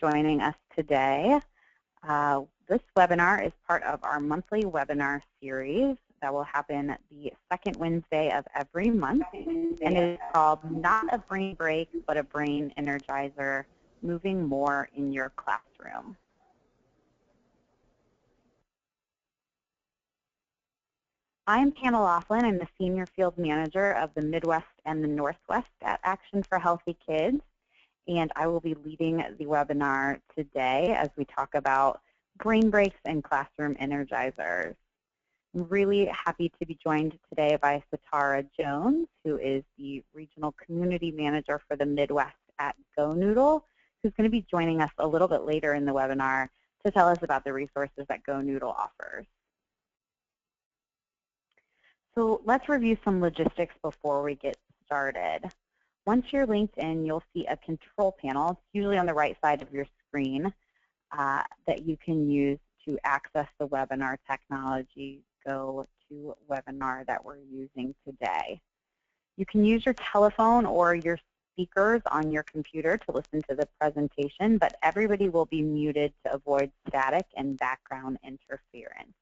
joining us today. This webinar is part of our monthly webinar series that will happen the second Wednesday of every month, and it is called Not a Brain Break, but a Brain Energizer, Moving More in Your Classroom. I'm Hannah Laughlin. I'm the Senior Field Manager of the Midwest and the Northwest at Action for Healthy Kids, and I will be leading the webinar today as we talk about brain breaks and classroom energizers. I'm really happy to be joined today by Satara Jones, who is the Regional Community Manager for the Midwest at GoNoodle, who's going to be joining us a little bit later in the webinar to tell us about the resources that GoNoodle offers. So let's review some logistics before we get started. Once you're linked in, you'll see a control panel, usually on the right side of your screen, that you can use to access the webinar technology GoToWebinar that we're using today. You can use your telephone or your speakers on your computer to listen to the presentation, but everybody will be muted to avoid static and background interference.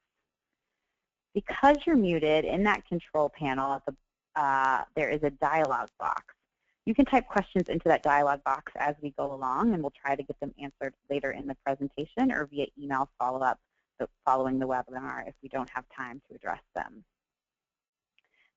Because you're muted, in that control panel, at the, there is a dialog box. You can type questions into that dialog box as we go along, and we'll try to get them answered later in the presentation or via email follow-up following the webinar if we don't have time to address them.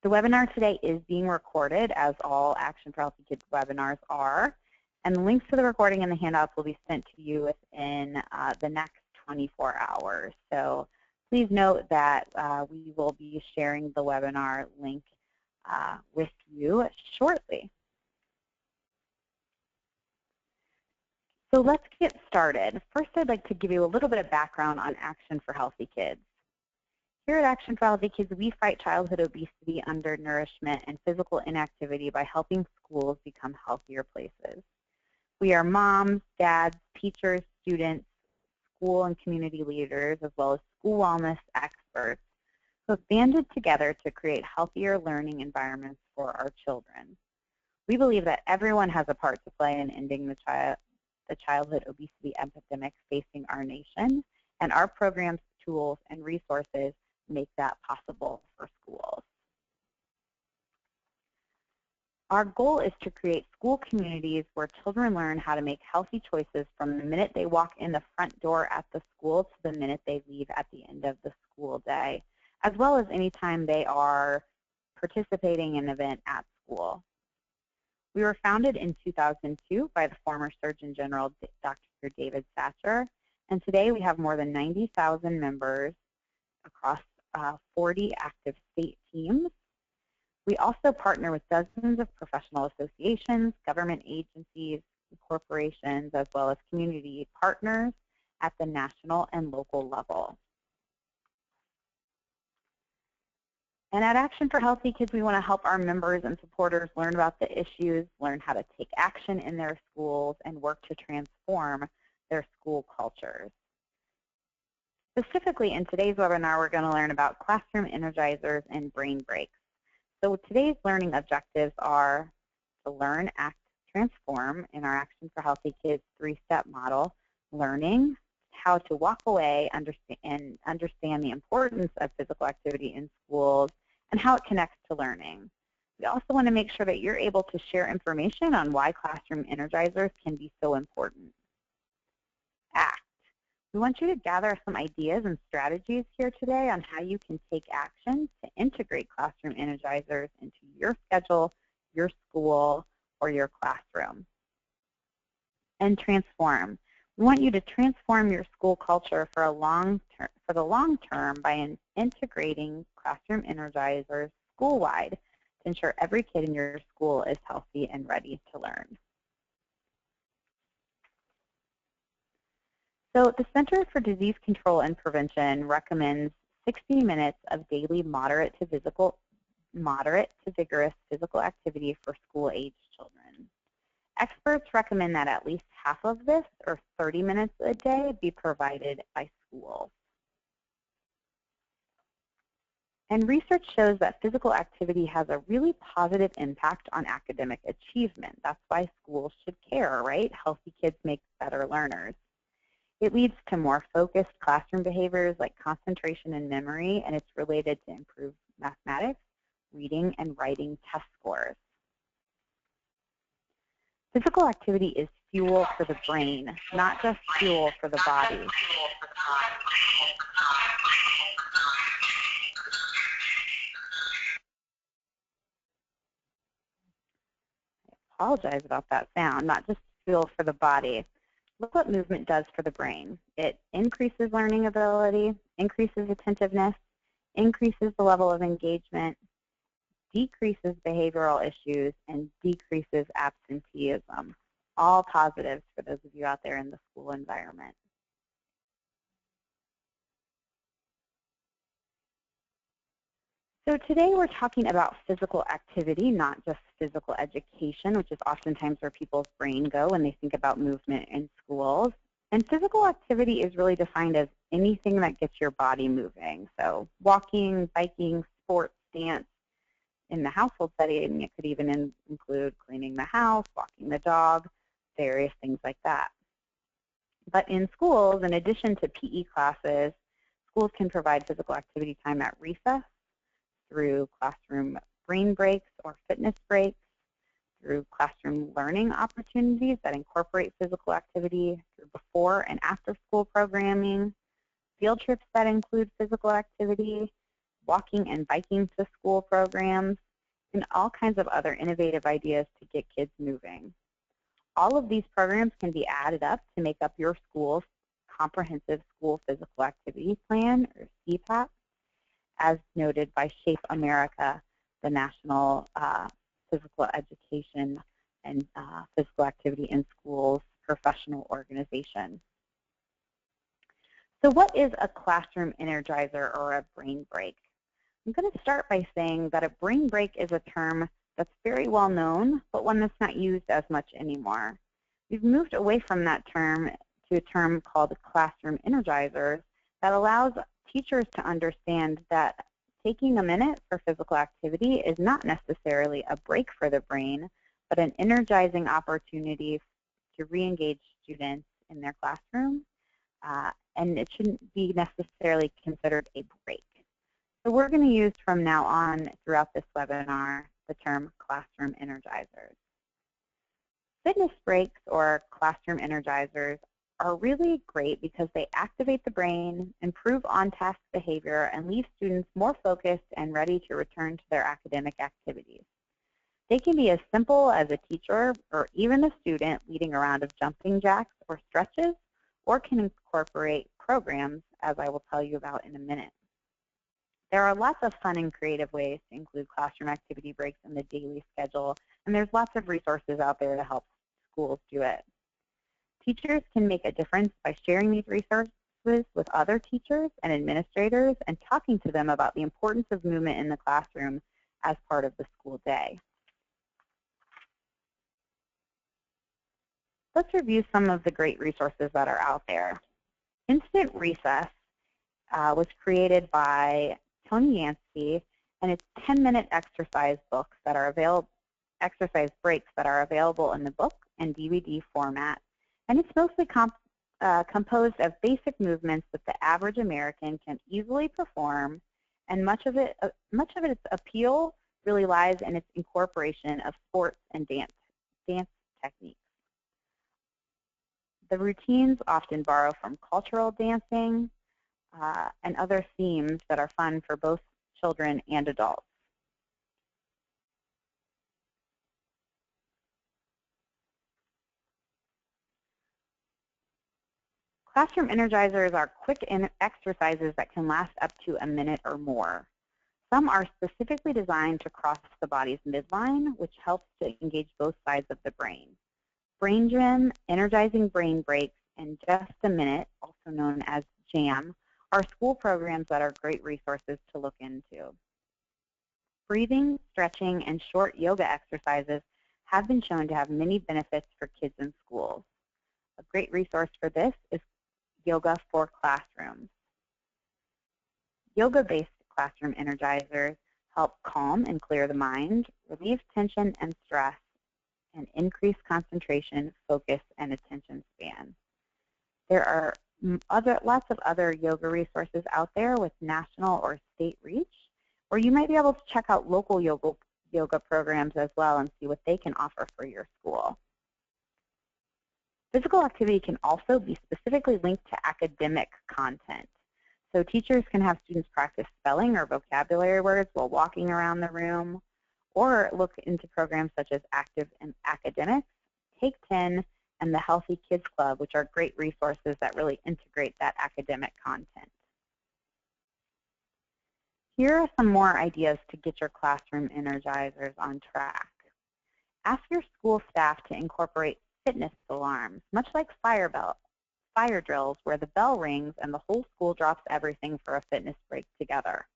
The webinar today is being recorded, as all Action for Healthy Kids webinars are, and the links to the recording and the handouts will be sent to you within the next 24 hours. So please note that we will be sharing the webinar link with you shortly. So let's get started. First, I'd like to give you a little bit of background on Action for Healthy Kids. Here at Action for Healthy Kids, we fight childhood obesity, undernourishment, and physical inactivity by helping schools become healthier places. We are moms, dads, teachers, students, school and community leaders, as well as school wellness experts who have banded together to create healthier learning environments for our children. We believe that everyone has a part to play in ending the childhood obesity epidemic facing our nation, and our programs, tools, and resources make that possible for schools. Our goal is to create school communities where children learn how to make healthy choices from the minute they walk in the front door at the school to the minute they leave at the end of the school day, as well as anytime they are participating in an event at school. We were founded in 2002 by the former Surgeon General, Dr. David Satcher, and today we have more than 90,000 members across 40 active state teams. We also partner with dozens of professional associations, government agencies, corporations, as well as community partners at the national and local level. And at Action for Healthy Kids, we want to help our members and supporters learn about the issues, learn how to take action in their schools, and work to transform their school cultures. Specifically, in today's webinar, we're going to learn about classroom energizers and brain breaks. So today's learning objectives are to learn, act, transform in our Action for Healthy Kids 3-step model, learning how to walk away and understand the importance of physical activity in schools and how it connects to learning. We also want to make sure that you're able to share information on why classroom energizers can be so important. Act. We want you to gather some ideas and strategies here today on how you can take action to integrate classroom energizers into your schedule, your school, or your classroom. And transform. We want you to transform your school culture for the long term by integrating classroom energizers school-wide to ensure every kid in your school is healthy and ready to learn. So the Center for Disease Control and Prevention recommends 60 minutes of daily moderate to vigorous physical activity for school-aged children. Experts recommend that at least half of this, or 30 minutes a day, be provided by schools. And research shows that physical activity has a really positive impact on academic achievement. That's why schools should care, right? Healthy kids make better learners. It leads to more focused classroom behaviors like concentration and memory, and it's related to improved mathematics, reading, and writing test scores. Physical activity is fuel for the brain, not just fuel for the body. I apologize about that sound, not just fuel for the body. Look what movement does for the brain. It increases learning ability, increases attentiveness, increases the level of engagement, decreases behavioral issues, and decreases absenteeism. All positives for those of you out there in the school environment. So today we're talking about physical activity, not just physical education, which is oftentimes where people's brain go when they think about movement in schools. And physical activity is really defined as anything that gets your body moving. So walking, biking, sports, dance. In the household setting, it could even include cleaning the house, walking the dog, various things like that. But in schools, in addition to PE classes, schools can provide physical activity time at recess, through classroom brain breaks or fitness breaks, through classroom learning opportunities that incorporate physical activity, through before and after school programming, field trips that include physical activity, walking and biking to school programs, and all kinds of other innovative ideas to get kids moving. All of these programs can be added up to make up your school's comprehensive school physical activity plan, or CPAP, as noted by Shape America, the National Physical Education and Physical Activity in Schools professional organization. So what is a classroom energizer or a brain break? I'm going to start by saying that a brain break is a term that's very well known, but one that's not used as much anymore. We've moved away from that term to a term called classroom energizers that allows teachers to understand that taking a minute for physical activity is not necessarily a break for the brain, but an energizing opportunity to re-engage students in their classroom, and it shouldn't be necessarily considered a break. So we're going to use from now on throughout this webinar the term classroom energizers. Fitness breaks or classroom energizers are really great because they activate the brain, improve on-task behavior, and leave students more focused and ready to return to their academic activities. They can be as simple as a teacher or even a student leading a round of jumping jacks or stretches, or can incorporate programs, as I will tell you about in a minute. There are lots of fun and creative ways to include classroom activity breaks in the daily schedule, and there's lots of resources out there to help schools do it. Teachers can make a difference by sharing these resources with other teachers and administrators and talking to them about the importance of movement in the classroom as part of the school day. Let's review some of the great resources that are out there. Instant Recess was created by Tony Yancey, and it's 10-minute exercise books that are available, exercise breaks that are available in the book and DVD format. And it's mostly composed of basic movements that the average American can easily perform, and much of its appeal really lies in its incorporation of sports and dance techniques. The routines often borrow from cultural dancing and other themes that are fun for both children and adults. Classroom energizers are quick exercises that can last up to a minute or more. Some are specifically designed to cross the body's midline, which helps to engage both sides of the brain. Brain Gym, Energizing Brain Breaks, and Just a Minute, also known as JAM, are school programs that are great resources to look into. Breathing, stretching, and short yoga exercises have been shown to have many benefits for kids in schools. A great resource for this is Yoga for Classrooms. Yoga-based classroom energizers help calm and clear the mind, relieve tension and stress, and increase concentration, focus, and attention span. There are lots of other yoga resources out there with national or state reach, or you might be able to check out local yoga programs as well and see what they can offer for your school. Physical activity can also be specifically linked to academic content. So teachers can have students practice spelling or vocabulary words while walking around the room, or look into programs such as Active and Academics, Take 10, and the Healthy Kids Club, which are great resources that really integrate that academic content. Here are some more ideas to get your classroom energizers on track. Ask your school staff to incorporate fitness alarms, much like fire drills, where the bell rings and the whole school drops everything for a fitness break together.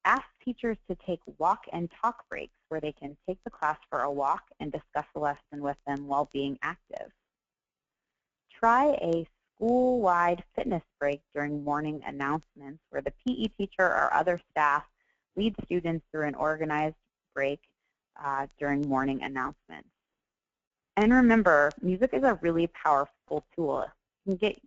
Ask teachers to take walk and talk breaks, where they can take the class for a walk and discuss the lesson with them while being active. Try a school-wide fitness break during morning announcements, where the PE teacher or other staff lead students through an organized break during morning announcements. And remember, music is a really powerful tool. It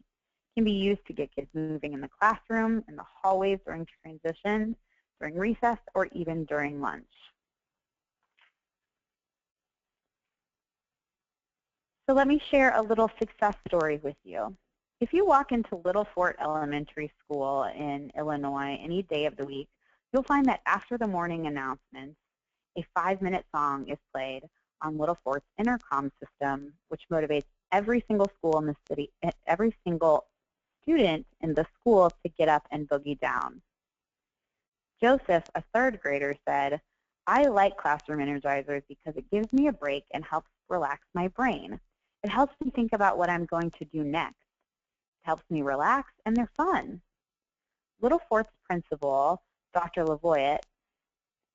can be used to get kids moving in the classroom, in the hallways during transition, during recess, or even during lunch. So let me share a little success story with you. If you walk into Little Fort Elementary School in Illinois any day of the week, you'll find that after the morning announcements, a 5-minute song is played on Little Fort's intercom system, which motivates every single school in the city, every single student in the school to get up and boogie down. Joseph, a 3rd grader, said, "I like classroom energizers because it gives me a break and helps relax my brain. It helps me think about what I'm going to do next. It helps me relax, and they're fun." Little Fort's principal, Dr. Lavoyette,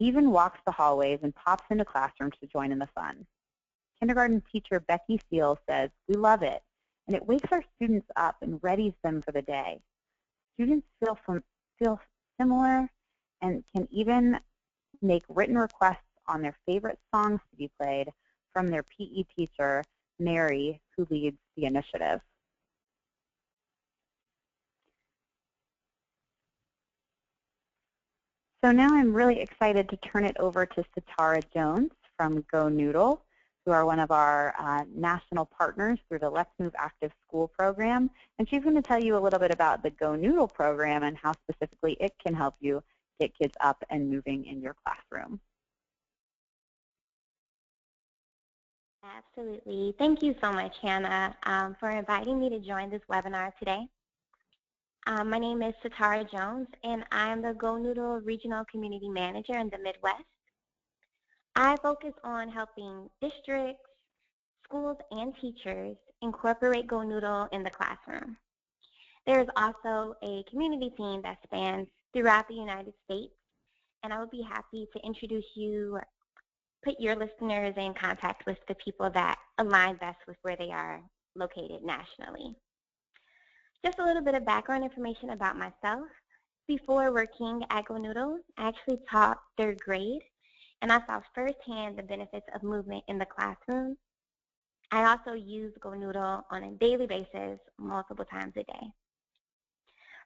even walks the hallways and pops into classrooms to join in the fun. Kindergarten teacher Becky Seal says, "We love it, and it wakes our students up and readies them for the day. Students feel similar and can even make written requests on their favorite songs to be played from their PE teacher, Mary, who leads the initiative." So now I'm really excited to turn it over to Satara Jones from GoNoodle, who are one of our national partners through the Let's Move Active School program. And she's going to tell you a little bit about the GoNoodle program and how specifically it can help you get kids up and moving in your classroom. Absolutely. Thank you so much, Hannah, for inviting me to join this webinar today. My name is Satara Jones, and I'm the GoNoodle Regional Community Manager in the Midwest. I focus on helping districts, schools, and teachers incorporate GoNoodle in the classroom. There is also a community team that spans throughout the United States, and I would be happy to introduce you, put your listeners in contact with the people that align best with where they are located nationally. Just a little bit of background information about myself. Before working at GoNoodle, I actually taught 3rd grade, and I saw firsthand the benefits of movement in the classroom. I also use GoNoodle on a daily basis, multiple times a day.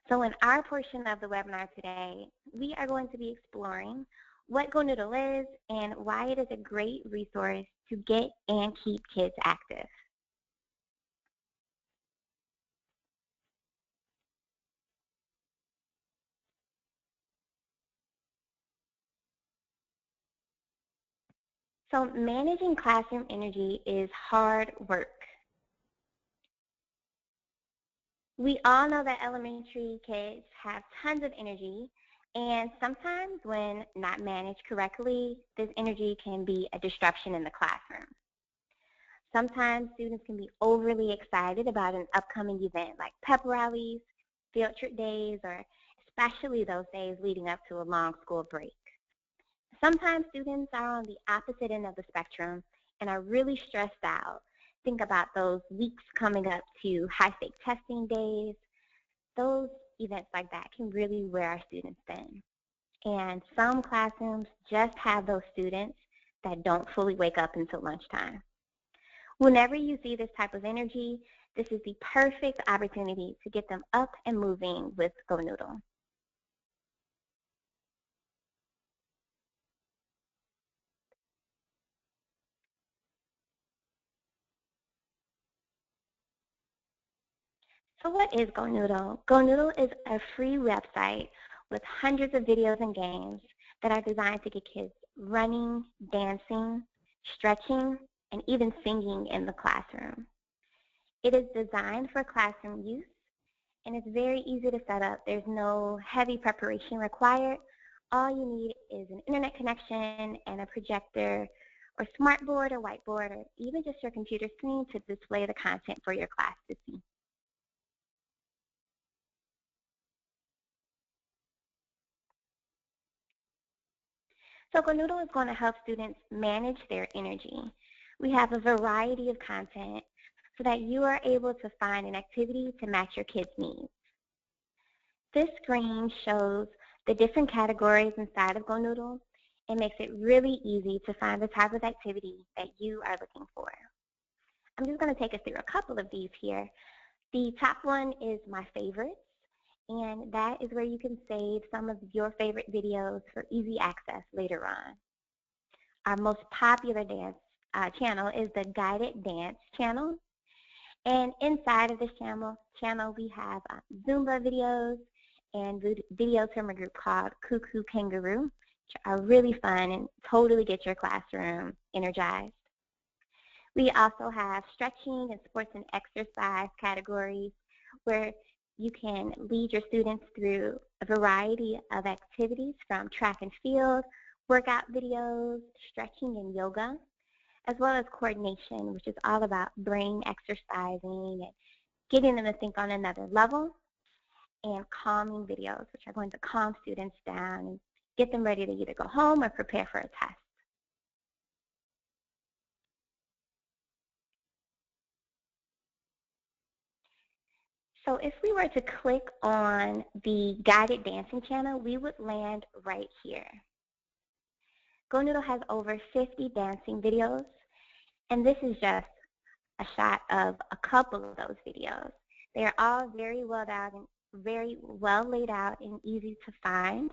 So in our portion of the webinar today, we are going to be exploring what GoNoodle is and why it is a great resource to get and keep kids active. So managing classroom energy is hard work. We all know that elementary kids have tons of energy, and sometimes when not managed correctly, this energy can be a disruption in the classroom. Sometimes students can be overly excited about an upcoming event like pep rallies, field trip days, or especially those days leading up to a long school break. Sometimes students are on the opposite end of the spectrum and are really stressed out. Think about those weeks coming up to high-stake testing days. Those events like that can really wear our students thin. And some classrooms just have those students that don't fully wake up until lunchtime. Whenever you see this type of energy, this is the perfect opportunity to get them up and moving with GoNoodle. So what is GoNoodle? GoNoodle is a free website with hundreds of videos and games that are designed to get kids running, dancing, stretching, and even singing in the classroom. It is designed for classroom use, and it's very easy to set up. There's no heavy preparation required. All you need is an internet connection and a projector or smartboard or whiteboard or even just your computer screen to display the content for your class to see. So GoNoodle is going to help students manage their energy. We have a variety of content so that you are able to find an activity to match your kids' needs. This screen shows the different categories inside of GoNoodle and makes it really easy to find the type of activity that you are looking for. I'm just going to take us through a couple of these here. The top one is My Favorites, and that is where you can save some of your favorite videos for easy access later on. Our most popular dance channel is the Guided Dance channel, and inside of this channel we have Zumba videos and videos from a group called Cuckoo Kangaroo, which are really fun and totally get your classroom energized. We also have stretching and sports and exercise categories where you can lead your students through a variety of activities from track and field, workout videos, stretching and yoga, as well as coordination, which is all about brain exercising and getting them to think on another level, and calming videos, which are going to calm students down and get them ready to either go home or prepare for a test. So if we were to click on the Guided Dancing channel, we would land right here. GoNoodle has over 50 dancing videos, and this is just a shot of a couple of those videos. They are all very well laid out and easy to find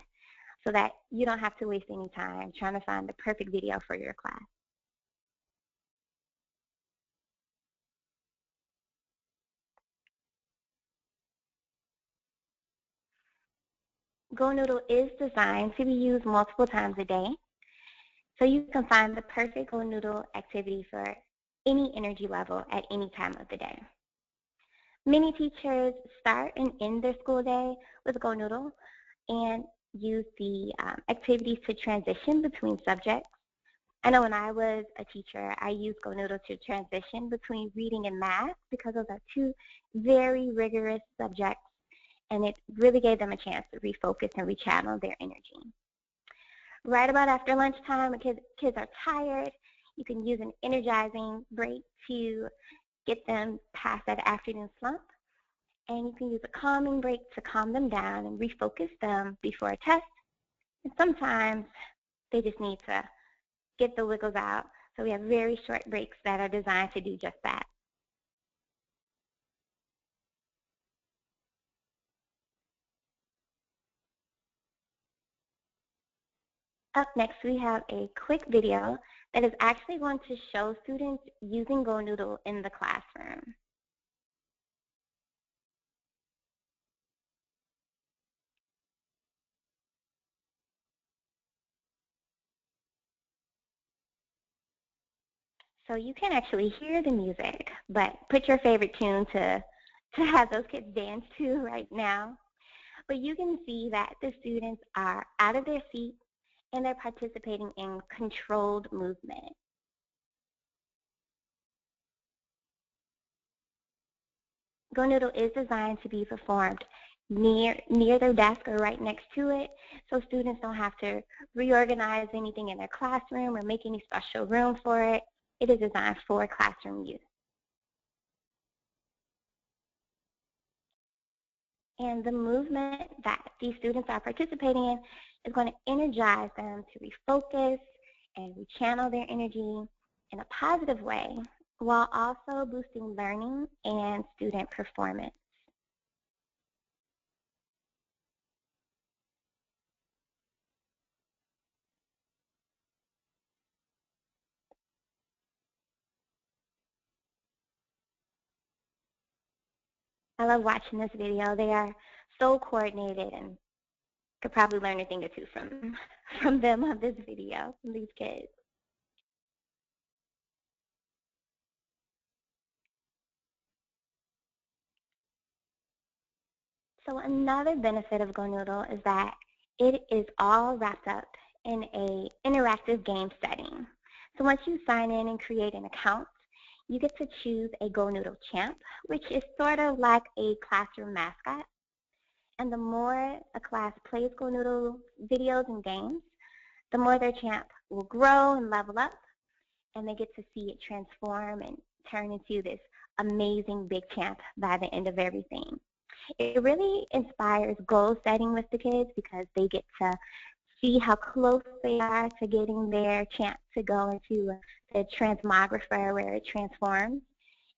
so that you don't have to waste any time trying to find the perfect video for your class. GoNoodle is designed to be used multiple times a day, so you can find the perfect GoNoodle activity for any energy level at any time of the day. Many teachers start and end their school day with GoNoodle and use the activities to transition between subjects. I know when I was a teacher, I used GoNoodle to transition between reading and math because those are two very rigorous subjects, and it really gave them a chance to refocus and rechannel their energy. Right about after lunchtime, when kids are tired, you can use an energizing break to get them past that afternoon slump. And you can use a calming break to calm them down and refocus them before a test. And sometimes they just need to get the wiggles out. So we have very short breaks that are designed to do just that. Up next, we have a quick video that is actually going to show students using GoNoodle in the classroom. So you can actually hear the music, but put your favorite tune to have those kids dance to right now. But you can see that the students are out of their seat and they're participating in controlled movement. GoNoodle is designed to be performed near their desk or right next to it, so students don't have to reorganize anything in their classroom or make any special room for it. It is designed for classroom use. And the movement that these students are participating in is going to energize them to refocus and rechannel their energy in a positive way, while also boosting learning and student performance. I love watching this video. They are so coordinated, and could probably learn a thing or two from them on this video, from these kids. So another benefit of GoNoodle is that it is all wrapped up in an interactive game setting. So once you sign in and create an account, you get to choose a GoNoodle champ, which is sort of like a classroom mascot. And the more a class plays GoNoodle videos and games, the more their champ will grow and level up, and they get to see it transform and turn into this amazing big champ by the end of everything. It really inspires goal setting with the kids because they get to see how close they are to getting their champ to go into the transmographer where it transforms,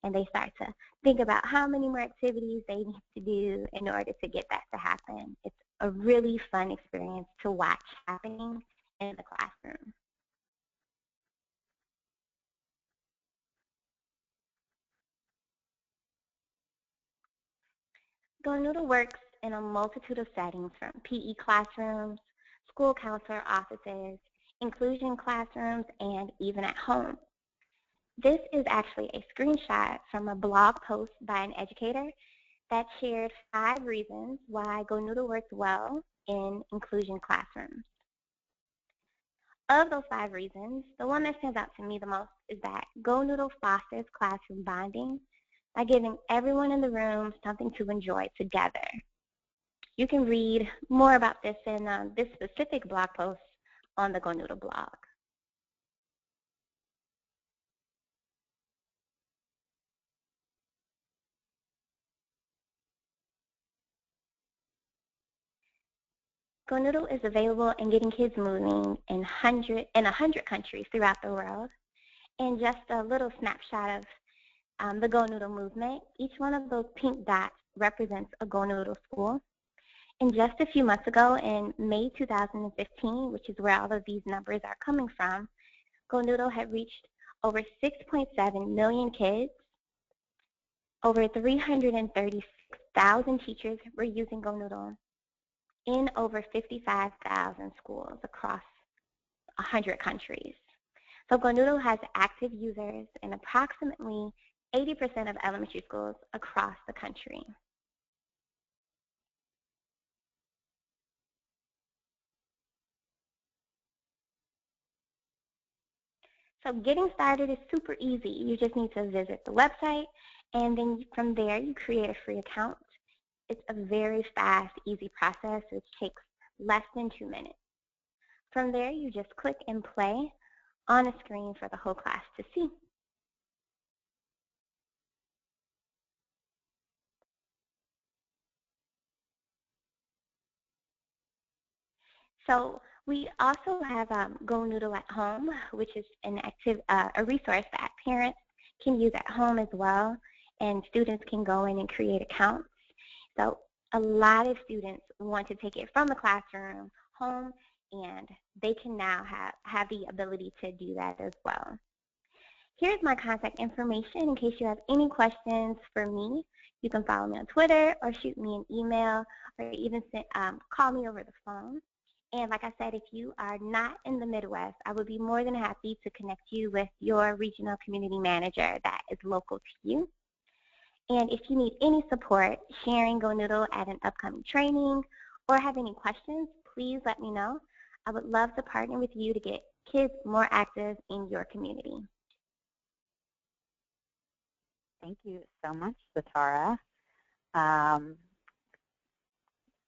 and they start to think about how many more activities they need to do in order to get that to happen. It's a really fun experience to watch happening in the classroom. GoNoodle works in a multitude of settings, from PE classrooms, school counselor offices, inclusion classrooms, and even at home. This is actually a screenshot from a blog post by an educator that shared 5 reasons why GoNoodle works well in inclusion classrooms. Of those 5 reasons, the one that stands out to me the most is that GoNoodle fosters classroom bonding by giving everyone in the room something to enjoy together. You can read more about this in this specific blog post on the GoNoodle blog. GoNoodle is available and getting kids moving in 100 countries throughout the world. And just a little snapshot of the GoNoodle movement, each one of those pink dots represents a GoNoodle school. And just a few months ago, in May 2015, which is where all of these numbers are coming from, GoNoodle had reached over 6.7 million kids. Over 336,000 teachers were using GoNoodle in over 55,000 schools across 100 countries. So GoNoodle has active users in approximately 80% of elementary schools across the country. So getting started is super easy. You just need to visit the website, and then from there you create a free account. It's a very fast, easy process, which takes less than 2 minutes. From there, you just click and play on a screen for the whole class to see. So we also have GoNoodle at Home, which is a resource that parents can use at home as well, and students can go in and create accounts. So a lot of students want to take it from the classroom home, and they can now have the ability to do that as well. Here's my contact information in case you have any questions for me. You can follow me on Twitter or shoot me an email or even call me over the phone. And like I said, if you are not in the Midwest, I would be more than happy to connect you with your regional community manager that is local to you. And if you need any support sharing GoNoodle at an upcoming training or have any questions, please let me know. I would love to partner with you to get kids more active in your community. Thank you so much, Satara.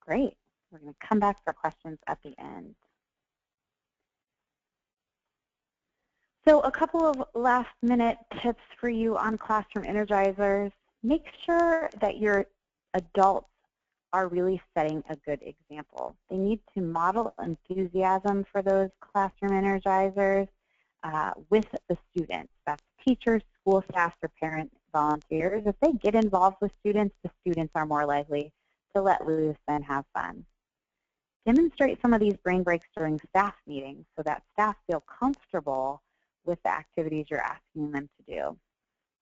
Great. We're going to come back for questions at the end. So a couple of last-minute tips for you on classroom energizers. Make sure that your adults are really setting a good example. They need to model enthusiasm for those classroom energizers with the students. That's teachers, school staff, or parent volunteers. If they get involved with students, the students are more likely to let loose and have fun. Demonstrate some of these brain breaks during staff meetings so that staff feel comfortable with the activities you're asking them to do.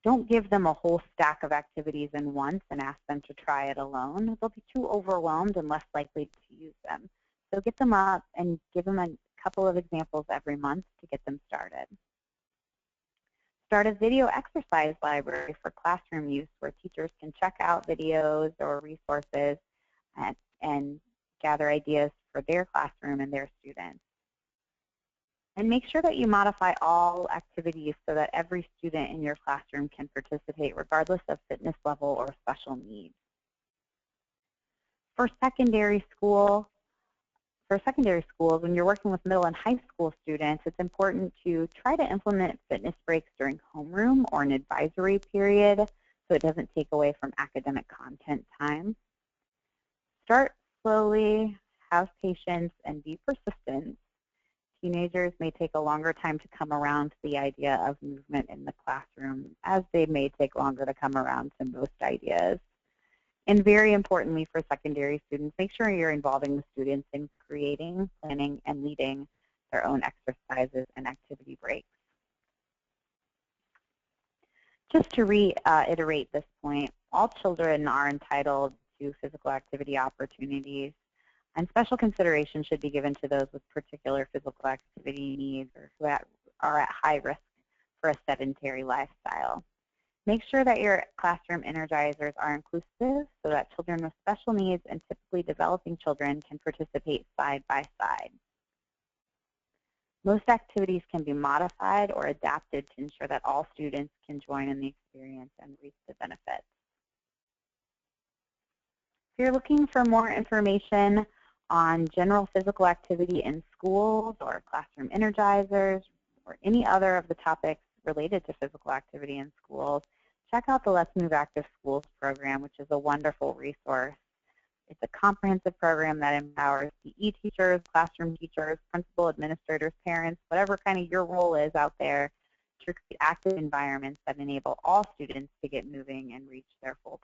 Don't give them a whole stack of activities in once and ask them to try it alone. They'll be too overwhelmed and less likely to use them. So get them up and give them a couple of examples every month to get them started. Start a video exercise library for classroom use where teachers can check out videos or resources and gather ideas for their classroom and their students. And make sure that you modify all activities so that every student in your classroom can participate regardless of fitness level or special needs. For secondary schools, when you're working with middle and high school students, it's important to try to implement fitness breaks during homeroom or an advisory period so it doesn't take away from academic content time. Start slowly, have patience, and be persistent. Teenagers may take a longer time to come around to the idea of movement in the classroom, as they may take longer to come around to most ideas. And very importantly for secondary students, make sure you're involving the students in creating, planning, and leading their own exercises and activity breaks. Just to reiterate this point, all children are entitled to physical activity opportunities, and special consideration should be given to those with particular physical activity needs or who are at high risk for a sedentary lifestyle. Make sure that your classroom energizers are inclusive so that children with special needs and typically developing children can participate side by side. Most activities can be modified or adapted to ensure that all students can join in the experience and reap the benefits. If you're looking for more information on general physical activity in schools or classroom energizers or any other of the topics related to physical activity in schools, check out the Let's Move Active Schools program, which is a wonderful resource. It's a comprehensive program that empowers PE teachers, classroom teachers, principal administrators, parents, whatever kind of your role is out there, to create active environments that enable all students to get moving and reach their full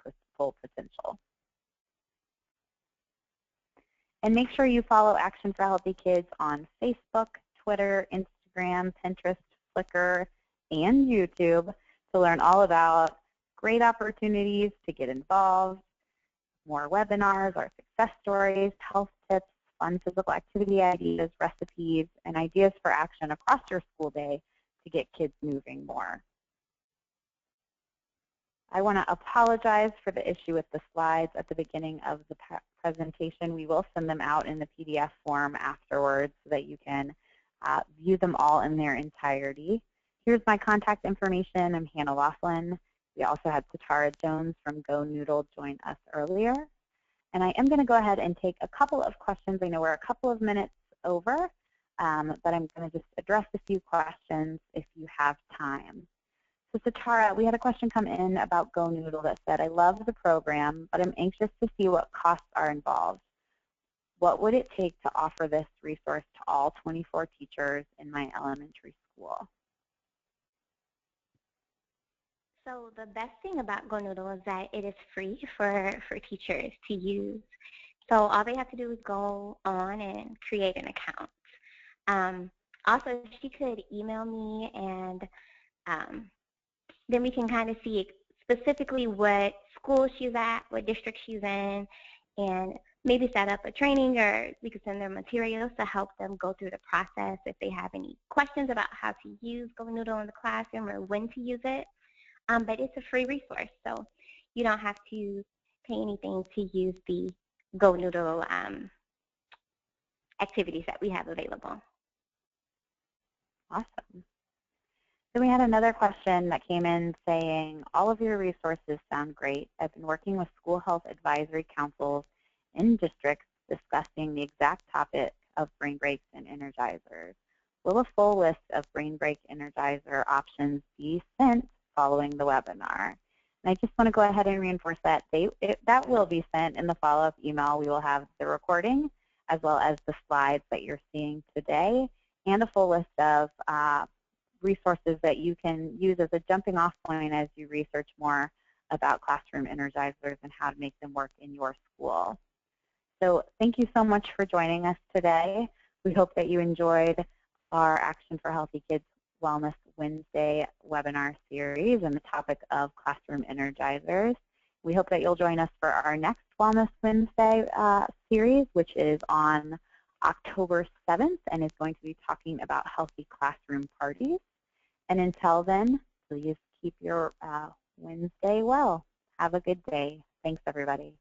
potential. And make sure you follow Action for Healthy Kids on Facebook, Twitter, Instagram, Pinterest, Flickr, and YouTube to learn all about great opportunities to get involved, more webinars, our success stories, health tips, fun physical activity ideas, recipes, and ideas for action across your school day to get kids moving more. I want to apologize for the issue with the slides at the beginning of the presentation. We will send them out in the PDF form afterwards so that you can view them all in their entirety. Here's my contact information. I'm Hannah Laughlin. We also had Satara Jones from GoNoodle join us earlier. And I am going to go ahead and take a couple of questions. I know we're a couple of minutes over, but I'm going to just address a few questions if you have time. So Satara, we had a question come in about GoNoodle that said, I love the program, but I'm anxious to see what costs are involved. What would it take to offer this resource to all 24 teachers in my elementary school? So the best thing about GoNoodle is that it is free for teachers to use. So all they have to do is go on and create an account. Also, she could email me, and then we can kind of see specifically what school she's at, what district she's in, and maybe set up a training, or we could send them materials to help them go through the process if they have any questions about how to use GoNoodle in the classroom or when to use it. But it's a free resource, so you don't have to pay anything to use the GoNoodle activities that we have available. Awesome. Then we had another question that came in saying, all of your resources sound great. I've been working with school health advisory councils in districts discussing the exact topic of brain breaks and energizers. Will a full list of brain break energizer options be sent following the webinar? And I just want to go ahead and reinforce that that will be sent in the follow-up email. We will have the recording as well as the slides that you're seeing today and a full list of resources that you can use as a jumping off point as you research more about classroom energizers and how to make them work in your school. So thank you so much for joining us today. We hope that you enjoyed our Action for Healthy Kids Wellness Wednesday webinar series and the topic of classroom energizers. We hope that you'll join us for our next Wellness Wednesday series, which is on October 7th and is going to be talking about healthy classroom parties. And until then, please keep your Wednesday well. Have a good day. Thanks, everybody.